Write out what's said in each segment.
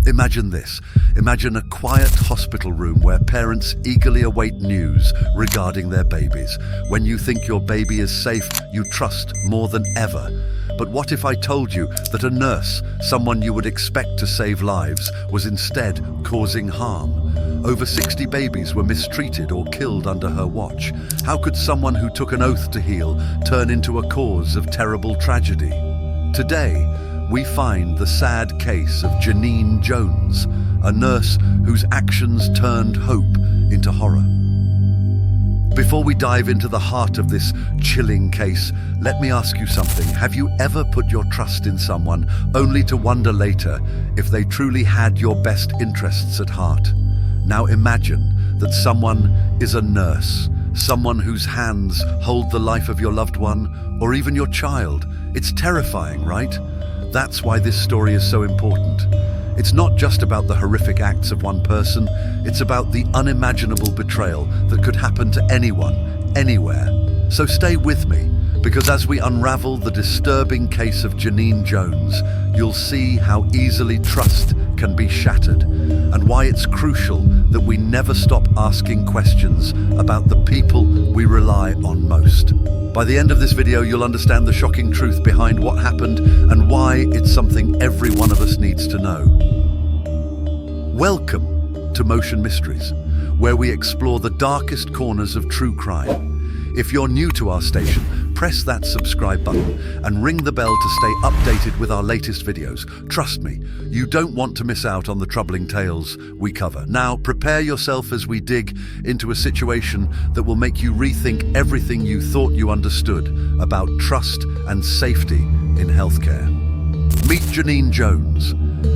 Imagine this. Imagine a quiet hospital room where parents eagerly await news regarding their babies. When you think your baby is safe, you trust more than ever. But what if I told you that a nurse, someone you would expect to save lives, was instead causing harm? Over 60 babies were mistreated or killed under her watch. How could someone who took an oath to heal turn into a cause of terrible tragedy? Today, we find the sad case of Genene Jones, a nurse whose actions turned hope into horror. Before we dive into the heart of this chilling case, let me ask you something. Have you ever put your trust in someone only to wonder later if they truly had your best interests at heart? Now imagine that someone is a nurse, someone whose hands hold the life of your loved one or even your child. It's terrifying, right? That's why this story is so important. It's not just about the horrific acts of one person, it's about the unimaginable betrayal that could happen to anyone, anywhere. So stay with me, because as we unravel the disturbing case of Genene Jones, you'll see how easily trust can be shattered, and why it's crucial that we never stop asking questions about the people we rely on most. By the end of this video, you'll understand the shocking truth behind what happened and why it's something every one of us needs to know. Welcome to Motion Mysteries, where we explore the darkest corners of true crime. If you're new to our station, press that subscribe button and ring the bell to stay updated with our latest videos. Trust me, you don't want to miss out on the troubling tales we cover. Now, prepare yourself as we dig into a situation that will make you rethink everything you thought you understood about trust and safety in healthcare. Meet Genene Jones.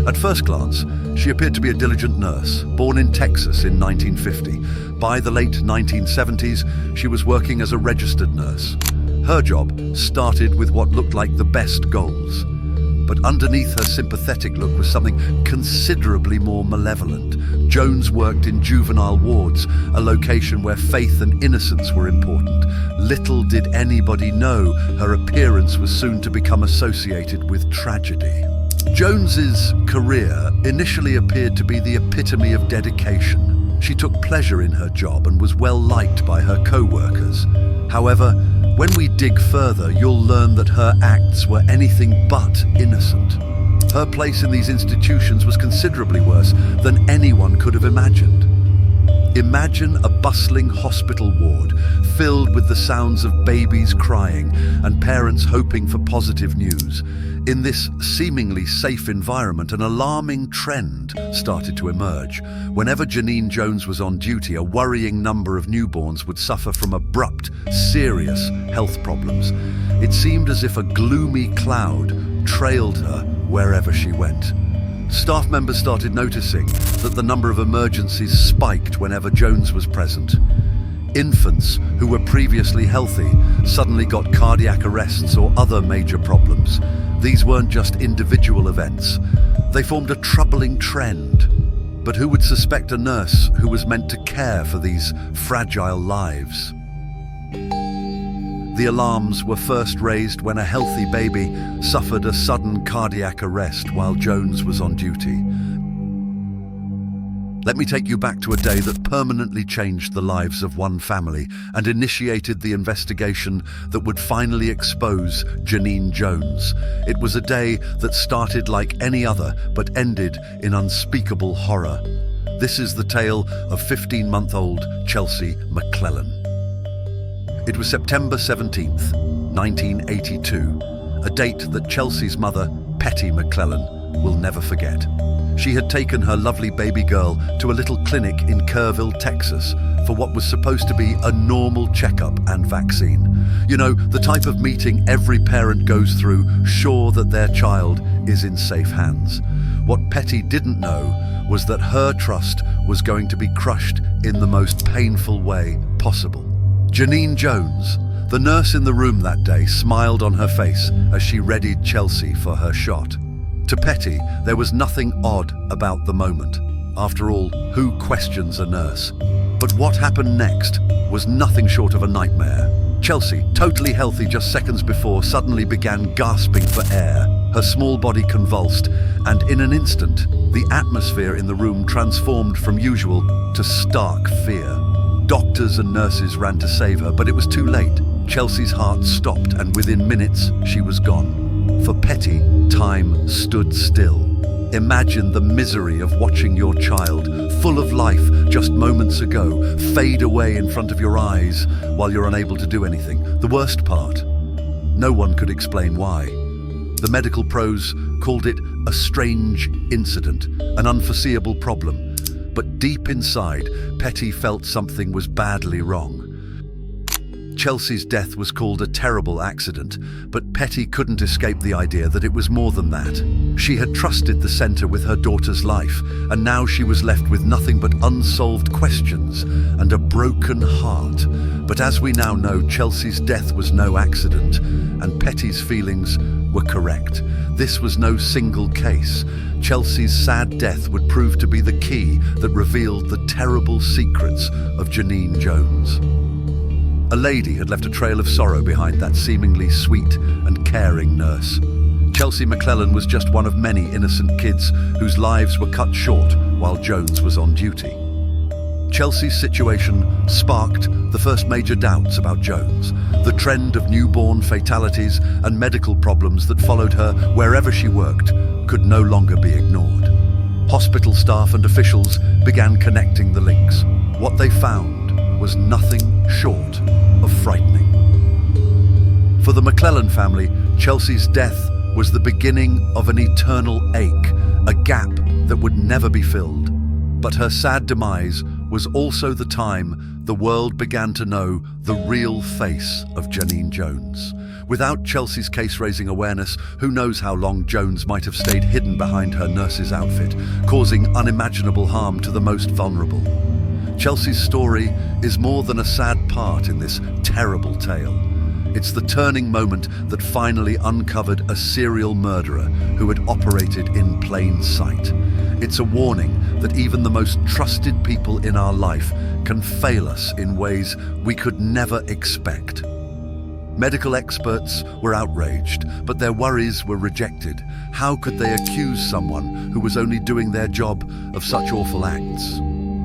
At first glance, she appeared to be a diligent nurse, born in Texas in 1950. By the late 1970s, she was working as a registered nurse. Her job started with what looked like the best goals. But underneath her sympathetic look was something considerably more malevolent. Jones worked in juvenile wards, a location where faith and innocence were important. Little did anybody know her appearance was soon to become associated with tragedy. Jones's career initially appeared to be the epitome of dedication. She took pleasure in her job and was well liked by her co-workers. However, when we dig further, you'll learn that her acts were anything but innocent. Her place in these institutions was considerably worse than anyone could have imagined. Imagine a bustling hospital ward filled with the sounds of babies crying and parents hoping for positive news. In this seemingly safe environment, an alarming trend started to emerge. Whenever Genene Jones was on duty, a worrying number of newborns would suffer from abrupt, serious health problems. It seemed as if a gloomy cloud trailed her wherever she went. Staff members started noticing that the number of emergencies spiked whenever Jones was present. Infants who were previously healthy suddenly got cardiac arrests or other major problems. These weren't just individual events. They formed a troubling trend. But who would suspect a nurse who was meant to care for these fragile lives? The alarms were first raised when a healthy baby suffered a sudden cardiac arrest while Jones was on duty. Let me take you back to a day that permanently changed the lives of one family and initiated the investigation that would finally expose Genene Jones. It was a day that started like any other but ended in unspeakable horror. This is the tale of 15-month-old Chelsea McClellan. It was September 17th, 1982, a date that Chelsea's mother, Petty McClellan, will never forget. She had taken her lovely baby girl to a little clinic in Kerrville, Texas, for what was supposed to be a normal checkup and vaccine. You know, the type of meeting every parent goes through, sure that their child is in safe hands. What Petty didn't know was that her trust was going to be crushed in the most painful way possible. Genene Jones, the nurse in the room that day, smiled on her face as she readied Chelsea for her shot. To Petty, there was nothing odd about the moment. After all, who questions a nurse? But what happened next was nothing short of a nightmare. Chelsea, totally healthy just seconds before, suddenly began gasping for air. Her small body convulsed, and in an instant, The atmosphere in the room transformed from usual to stark fear. Doctors and nurses ran to save her, but it was too late. Chelsea's heart stopped, and within minutes, she was gone. For Petty, time stood still. Imagine the misery of watching your child, full of life just moments ago, fade away in front of your eyes while you're unable to do anything. The worst part, no one could explain why. The medical pros called it a strange incident, an unforeseeable problem. But deep inside, Petty felt something was badly wrong. Chelsea's death was called a terrible accident, but Petty couldn't escape the idea that it was more than that. She had trusted the centre with her daughter's life, and now she was left with nothing but unsolved questions and a broken heart. But as we now know, Chelsea's death was no accident, and Petty's feelings were correct. This was no single case. Chelsea's sad death would prove to be the key that revealed the terrible secrets of Genene Jones. A lady had left a trail of sorrow behind that seemingly sweet and caring nurse. Chelsea McClellan was just one of many innocent kids whose lives were cut short while Jones was on duty. Chelsea's situation sparked the first major doubts about Jones. The trend of newborn fatalities and medical problems that followed her wherever she worked could no longer be ignored. Hospital staff and officials began connecting the links. What they found was nothing short of frightening. For the McClellan family, Chelsea's death was the beginning of an eternal ache, a gap that would never be filled. But her sad demise was also the time the world began to know the real face of Genene Jones. Without Chelsea's case raising awareness, who knows how long Jones might have stayed hidden behind her nurse's outfit, causing unimaginable harm to the most vulnerable. Chelsea's story is more than a sad part in this terrible tale. It's the turning moment that finally uncovered a serial murderer who had operated in plain sight. It's a warning that even the most trusted people in our life can fail us in ways we could never expect. Medical experts were outraged, but their worries were rejected. How could they accuse someone who was only doing their job of such awful acts?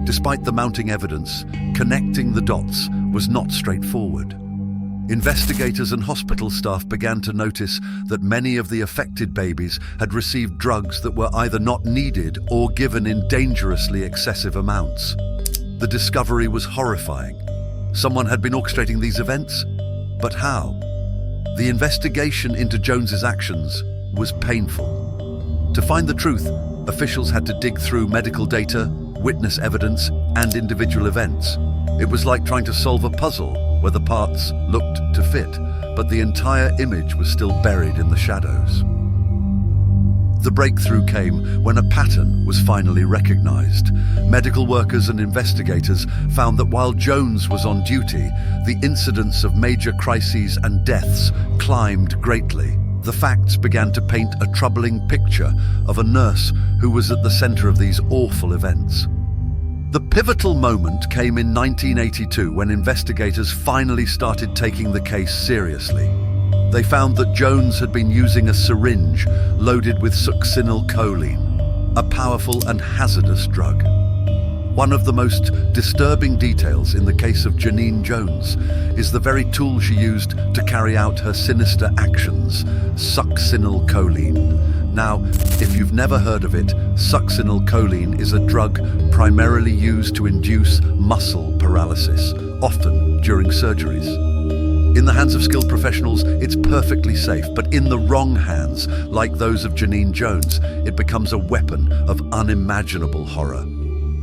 Despite the mounting evidence, connecting the dots was not straightforward. Investigators and hospital staff began to notice that many of the affected babies had received drugs that were either not needed or given in dangerously excessive amounts. The discovery was horrifying. Someone had been orchestrating these events, but how? The investigation into Jones's actions was painful. To find the truth, officials had to dig through medical data, witness evidence, and individual events. It was like trying to solve a puzzle where the parts looked to fit, but the entire image was still buried in the shadows. The breakthrough came when a pattern was finally recognized. Medical workers and investigators found that while Jones was on duty, the incidence of major crises and deaths climbed greatly. The facts began to paint a troubling picture of a nurse who was at the center of these awful events. The pivotal moment came in 1982 when investigators finally started taking the case seriously. They found that Jones had been using a syringe loaded with succinylcholine, a powerful and hazardous drug. One of the most disturbing details in the case of Genene Jones is the very tool she used to carry out her sinister actions, succinylcholine. Now, if you've never heard of it, succinylcholine is a drug primarily used to induce muscle paralysis, often during surgeries. In the hands of skilled professionals, it's perfectly safe, but in the wrong hands, like those of Genene Jones, it becomes a weapon of unimaginable horror.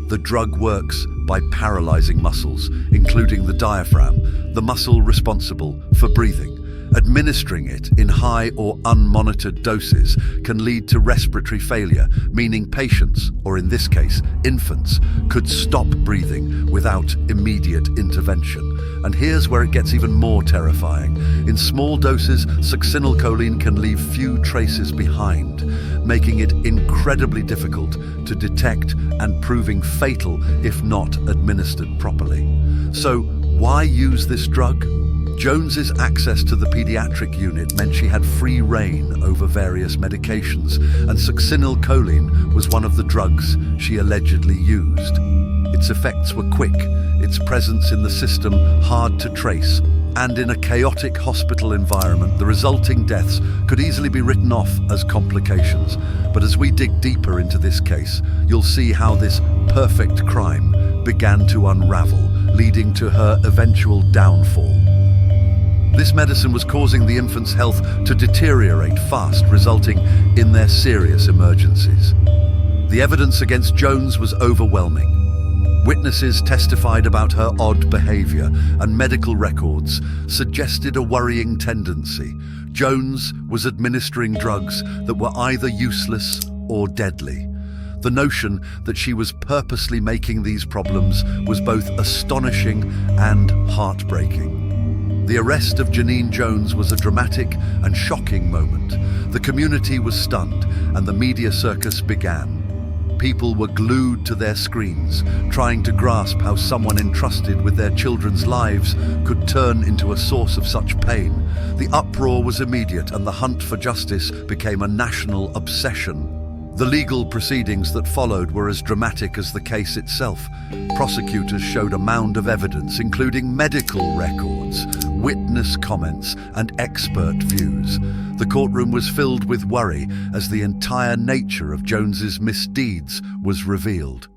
The drug works by paralyzing muscles, including the diaphragm, the muscle responsible for breathing. Administering it in high or unmonitored doses can lead to respiratory failure, meaning patients, or in this case, infants, could stop breathing without immediate intervention. And here's where it gets even more terrifying. In small doses, succinylcholine can leave few traces behind, making it incredibly difficult to detect and proving fatal if not administered properly. So, why use this drug? Jones's access to the pediatric unit meant she had free rein over various medications, and succinylcholine was one of the drugs she allegedly used. Its effects were quick, its presence in the system hard to trace, and in a chaotic hospital environment, the resulting deaths could easily be written off as complications. But as we dig deeper into this case, you'll see how this perfect crime began to unravel, leading to her eventual downfall. This medicine was causing the infant's health to deteriorate fast, resulting in their serious emergencies. The evidence against Jones was overwhelming. Witnesses testified about her odd behavior, and medical records suggested a worrying tendency. Jones was administering drugs that were either useless or deadly. The notion that she was purposely making these problems was both astonishing and heartbreaking. The arrest of Genene Jones was a dramatic and shocking moment. The community was stunned, and the media circus began. People were glued to their screens, trying to grasp how someone entrusted with their children's lives could turn into a source of such pain. The uproar was immediate, and the hunt for justice became a national obsession. The legal proceedings that followed were as dramatic as the case itself. Prosecutors showed a mound of evidence, including medical records, witness comments, and expert views. The courtroom was filled with worry as the entire nature of Jones's misdeeds was revealed.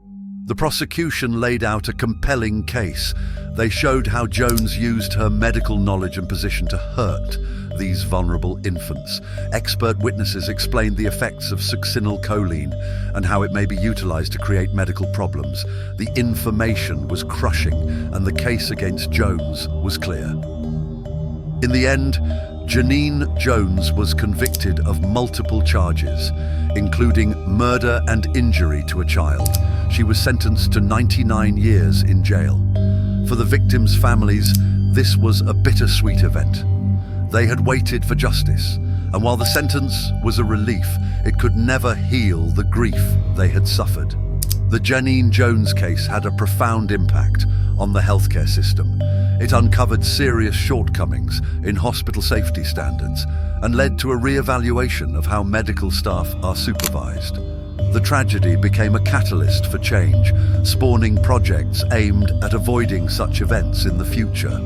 The prosecution laid out a compelling case. They showed how Jones used her medical knowledge and position to hurt these vulnerable infants. Expert witnesses explained the effects of succinylcholine and how it may be utilized to create medical problems. The information was crushing, and the case against Jones was clear. In the end, Genene Jones was convicted of multiple charges, including murder and injury to a child. She was sentenced to 99 years in jail. For the victims' families, this was a bittersweet event. They had waited for justice, and while the sentence was a relief, it could never heal the grief they had suffered. The Genene Jones case had a profound impact on the healthcare system. It uncovered serious shortcomings in hospital safety standards and led to a re-evaluation of how medical staff are supervised. The tragedy became a catalyst for change, spawning projects aimed at avoiding such events in the future.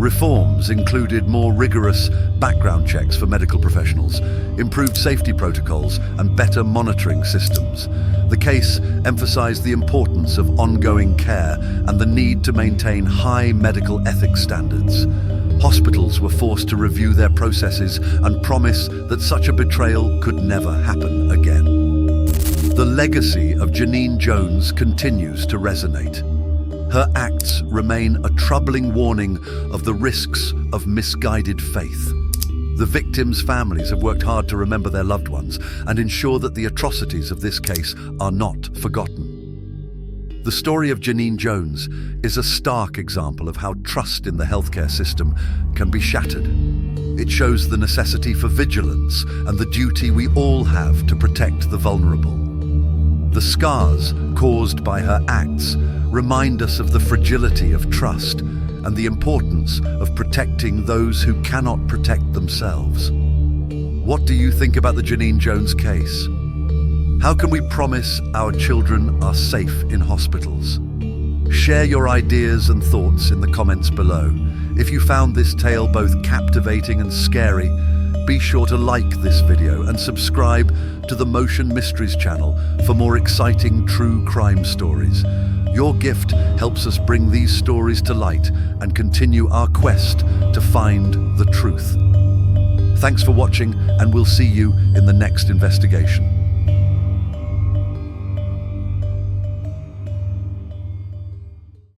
Reforms included more rigorous background checks for medical professionals, improved safety protocols, and better monitoring systems. The case emphasized the importance of ongoing care and the need to maintain high medical ethics standards. Hospitals were forced to review their processes and promise that such a betrayal could never happen again. The legacy of Genene Jones continues to resonate. Her acts remain a troubling warning of the risks of misguided faith. The victims' families have worked hard to remember their loved ones and ensure that the atrocities of this case are not forgotten. The story of Genene Jones is a stark example of how trust in the healthcare system can be shattered. It shows the necessity for vigilance and the duty we all have to protect the vulnerable. The scars caused by her acts remind us of the fragility of trust and the importance of protecting those who cannot protect themselves. What do you think about the Genene Jones case? How can we promise our children are safe in hospitals? Share your ideas and thoughts in the comments below. If you found this tale both captivating and scary, be sure to like this video and subscribe to the Motion Mysteries channel for more exciting true crime stories. Your gift helps us bring these stories to light and continue our quest to find the truth. Thanks for watching, and we'll see you in the next investigation.